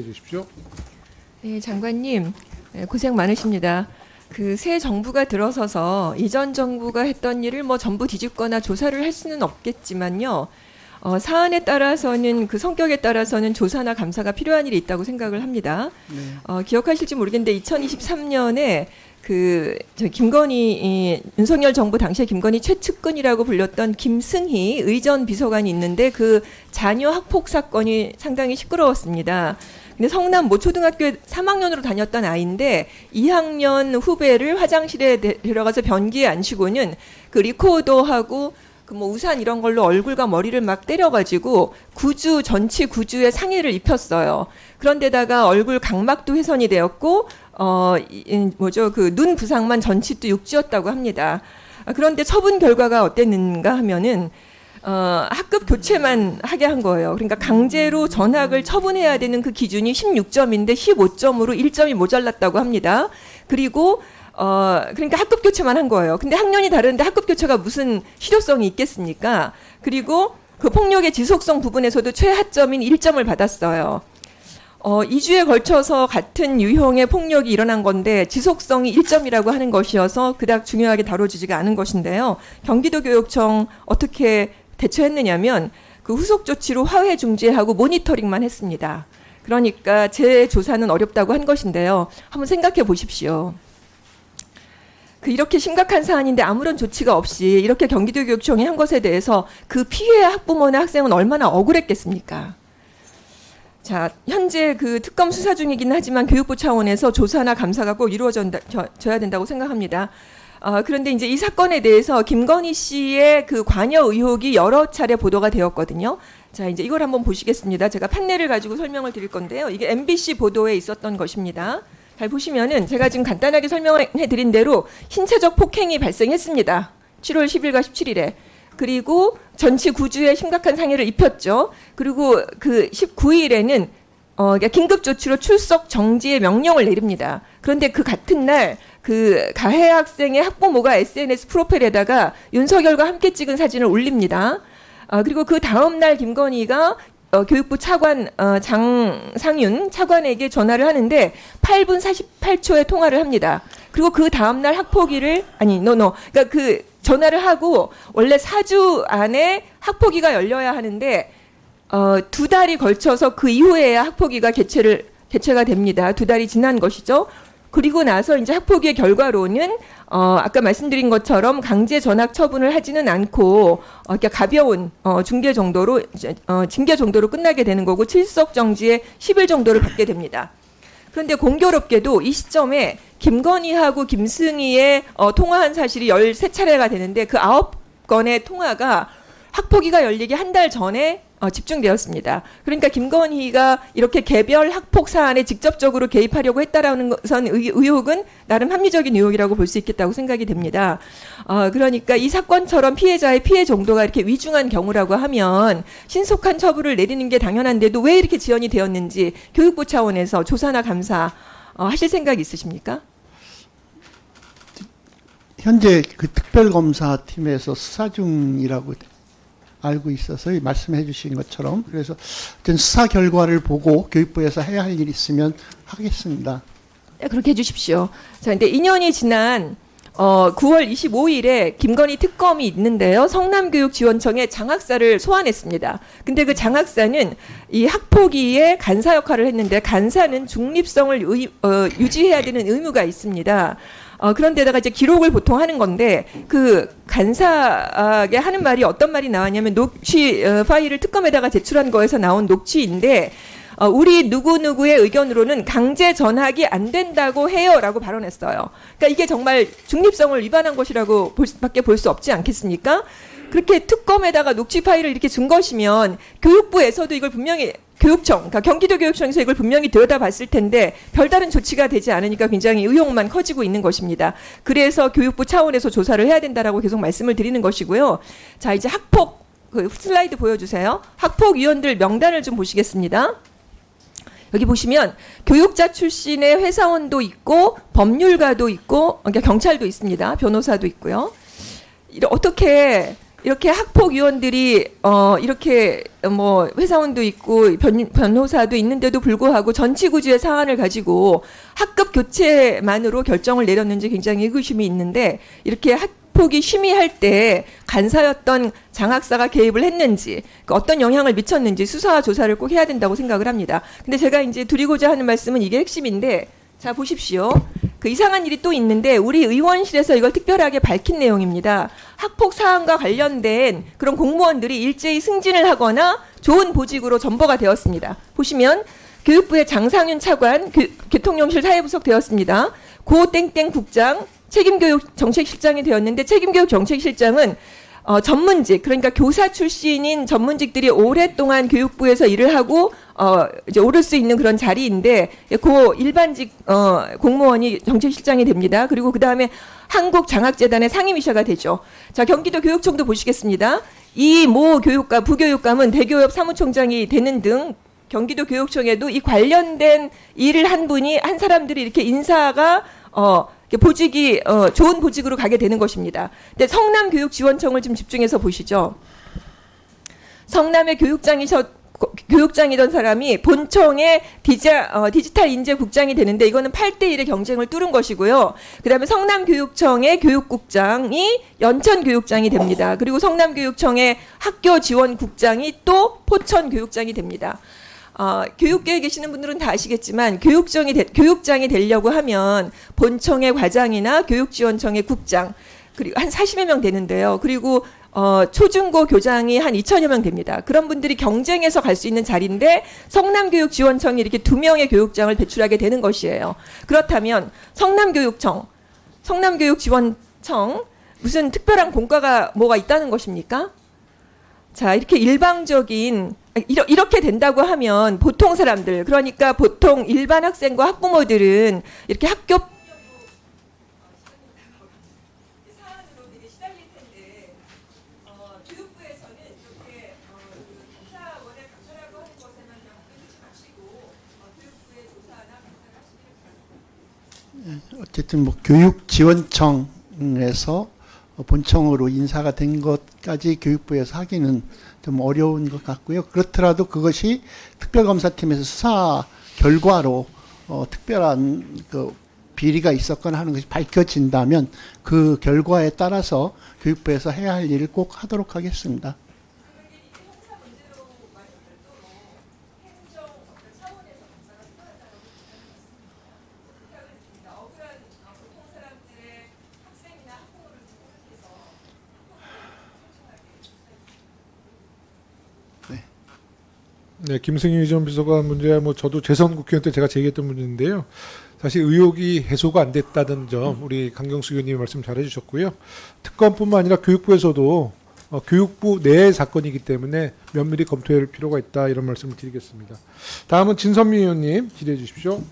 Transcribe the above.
주십시오. 네, 장관님 고생 많으십니다. 그 새 정부가 들어서서 이전 정부가 했던 일을 뭐 전부 뒤집거나 조사를 할 수는 없겠지만요. 사안에 따라서는 그 성격에 따라서는 조사나 감사가 필요한 일이 있다고 생각을 합니다. 네. 기억하실지 모르겠는데 2023년에 김건희 윤석열 정부 당시에 김건희 최측근이라고 불렸던 김승희 의전 비서관이 있는데 그 자녀 학폭 사건이 상당히 시끄러웠습니다. 근데 성남 모초등학교에 3학년으로 다녔던 아이인데 2학년 후배를 화장실에 데려가서 변기에 앉히고는 그 리코더하고 그 뭐 우산 이런 걸로 얼굴과 머리를 막 때려가지고 전치 구주에 상해를 입혔어요. 그런데다가 얼굴 각막도 훼손이 되었고 그 눈 부상만 전치 또 육지였다고 합니다. 그런데 처분 결과가 어땠는가 하면은 학급 교체만 하게 한 거예요. 그러니까 강제로 전학을 처분해야 되는 그 기준이 16점인데 15점으로 1점이 모자랐다고 합니다. 그리고 그러니까 학급 교체만 한 거예요. 근데 학년이 다른데 학급 교체가 무슨 실효성이 있겠습니까? 그리고 그 폭력의 지속성 부분에서도 최하점인 1점을 받았어요. 2주에 걸쳐서 같은 유형의 폭력이 일어난 건데 지속성이 1점이라고 하는 것이어서 그닥 중요하게 다뤄지지가 않은 것인데요. 경기도교육청 어떻게 대처했느냐면 그 후속 조치로 화해 중재하고 모니터링만 했습니다. 그러니까 재조사는 어렵다고 한 것인데요. 한번 생각해 보십시오. 이렇게 심각한 사안인데 아무런 조치가 없이 이렇게 경기도교육청이 한 것에 대해서 그 피해 학부모나 학생은 얼마나 억울했겠습니까? 자, 현재 그 특검 수사 중이긴 하지만 교육부 차원에서 조사나 감사가 꼭 이루어져야 된다고 생각합니다. 그런데 이제 이 사건에 대해서 김건희 씨의 그 관여 의혹이 여러 차례 보도가 되었거든요. 자, 이제 이걸 한번 보시겠습니다. 제가 판례를 가지고 설명을 드릴 건데요. 이게 MBC 보도에 있었던 것입니다. 잘 보시면은 제가 지금 간단하게 설명해 드린 대로 신체적 폭행이 발생했습니다. 7월 10일과 17일에. 그리고 전치 구주에 심각한 상해를 입혔죠. 그리고 그 19일에는 긴급 조치로 출석 정지의 명령을 내립니다. 그런데 그 같은 날 그 가해 학생의 학부모가 SNS 프로필에다가 윤석열과 함께 찍은 사진을 올립니다. 그리고 그 다음 날 김건희가 교육부 차관 장상윤 차관에게 전화를 하는데 8분 48초의 통화를 합니다. 그리고 그 다음 날 그러니까 그 전화를 하고 원래 4주 안에 학폭위가 열려야 하는데 2달이 걸쳐서 그 이후에야 학폭위가 개최가 됩니다. 2달이 지난 것이죠. 그리고 나서 이제 학폭위의 결과로는 아까 말씀드린 것처럼 강제 전학 처분을 하지는 않고 그러니까 가벼운 징계 정도로 끝나게 되는 거고 출석 정지에 10일 정도를 받게 됩니다. 그런데 공교롭게도 이 시점에 김건희하고 김승희의 통화한 사실이 13차례가 되는데 그 9건의 통화가 학폭위가 열리기 한 달 전에 집중되었습니다. 그러니까 김건희가 이렇게 개별 학폭 사안에 직접적으로 개입하려고 했다라는 것은 의혹은 나름 합리적인 의혹이라고 볼 수 있겠다고 생각이 됩니다. 그러니까 이 사건처럼 피해자의 피해 정도가 이렇게 위중한 경우라고 하면 신속한 처분을 내리는 게 당연한데도 왜 이렇게 지연이 되었는지 교육부 차원에서 조사나 감사 하실 생각 있으십니까? 현재 그 특별검사팀에서 수사 중이라고 알고 있어서 말씀해 주신 것처럼 그래서 수사 결과를 보고 교육부에서 해야 할 일이 있으면 하겠습니다. 네, 그렇게 해주십시오. 자, 근데 2년이 지난 9월 25일에 김건희 특검이 있는데요. 성남교육지원청에 장학사를 소환했습니다. 근데 그 장학사는 이 학폭위의 간사 역할을 했는데 간사는 중립성을 유지해야 되는 의무가 있습니다. 그런데다가 이제 기록을 보통 하는 건데 그 간사에게 하는 말이 어떤 말이 나왔냐면 녹취 파일을 특검에다가 제출한 거에서 나온 녹취인데 우리 누구누구의 의견으로는 강제 전학이 안 된다고 해요라고 발언했어요. 그러니까 이게 정말 중립성을 위반한 것이라고 밖에 볼 수 없지 않겠습니까? 그렇게 특검에다가 녹취 파일을 이렇게 준 것이면 교육부에서도 이걸 분명히 그러니까 경기도교육청에서 이걸 분명히 들여다봤을 텐데 별다른 조치가 되지 않으니까 굉장히 의혹만 커지고 있는 것입니다. 그래서 교육부 차원에서 조사를 해야 된다라고 계속 말씀을 드리는 것이고요. 자, 이제 학폭 슬라이드 보여주세요. 학폭위원들 명단을 좀 보시겠습니다. 여기 보시면 교육자 출신의 회사원도 있고 법률가도 있고 그러니까 경찰도 있습니다. 변호사도 있고요. 어떻게 이렇게 학폭위원들이 이렇게 뭐 회사원도 있고 변호사도 있는데도 불구하고 전치구주의 사안을 가지고 학급 교체만으로 결정을 내렸는지 굉장히 의구심이 있는데, 이렇게 학폭이 심의할 때 간사였던 장학사가 개입을 했는지, 어떤 영향을 미쳤는지 수사와 조사를 꼭 해야 된다고 생각을 합니다. 근데 제가 이제 드리고자 하는 말씀은 이게 핵심인데, 자 보십시오. 그 이상한 일이 또 있는데 우리 의원실에서 이걸 특별하게 밝힌 내용입니다. 학폭 사안과 관련된 그런 공무원들이 일제히 승진을 하거나 좋은 보직으로 전보가 되었습니다. 보시면 교육부의 장상윤 차관, 교통용실 사회부석 되었습니다. 고 땡땡 국장, 책임교육 정책실장이 되었는데, 책임교육 정책실장은 전문직, 그러니까 교사 출신인 전문직들이 오랫동안 교육부에서 일을 하고 이제 오를 수 있는 그런 자리인데, 그 일반직 공무원이 정책실장이 됩니다. 그리고 그 다음에 한국장학재단의 상임이사가 되죠. 자, 경기도 교육청도 보시겠습니다. 이 모 교육감, 부교육감은 대교협 사무총장이 되는 등 경기도 교육청에도 이 관련된 일을 한 사람들이 이렇게 인사가 보직이 좋은 보직으로 가게 되는 것입니다. 근데 성남교육지원청을 좀 집중해서 보시죠. 성남의 교육장이던 사람이 본청의 디지털 인재국장이 되는데, 이거는 8대1의 경쟁을 뚫은 것이고요. 그 다음에 성남교육청의 교육국장이 연천교육장이 됩니다. 그리고 성남교육청의 학교지원국장이 또 포천교육장이 됩니다. 교육계에 계시는 분들은 다 아시겠지만 교육장이 되려고 하면 본청의 과장이나 교육지원청의 국장, 그리고 한 40여 명 되는데요. 그리고 초중고 교장이 한 2천여 명 됩니다. 그런 분들이 경쟁해서 갈 수 있는 자리인데, 성남교육지원청이 이렇게 2명의 교육장을 배출하게 되는 것이에요. 그렇다면 성남교육지원청 무슨 특별한 공과가 뭐가 있다는 것입니까? 자, 이렇게 일방적인, 이렇게 된다고 하면 보통 사람들, 그러니까 보통 일반 학생과 학부모들은 이렇게 학교 사안으로 되게 시달릴 텐데, 교육부에서는 이렇게 감사원의 감사라고 하는 것에만 그냥 끊지 마시고 교육부의 조사나 감사를 하시기를 바랍니다. 어쨌든 뭐 교육지원청에서 본청으로 인사가 된 것까지 교육부에서 하기는 좀 어려운 것 같고요. 그렇더라도 그것이 특별검사팀에서 수사 결과로 특별한 그 비리가 있었거나 하는 것이 밝혀진다면 그 결과에 따라서 교육부에서 해야 할 일을 꼭 하도록 하겠습니다. 네, 김승희 전 비서관 문제야 뭐 저도 재선 국회의원 때 제가 제기했던 문제인데요. 사실 의혹이 해소가 안 됐다는 점 우리 강경수 의원님이 말씀 잘 해주셨고요. 특검뿐만 아니라 교육부에서도 교육부 내 사건이기 때문에 면밀히 검토할 필요가 있다, 이런 말씀을 드리겠습니다. 다음은 진선미 의원님 질의해 주십시오.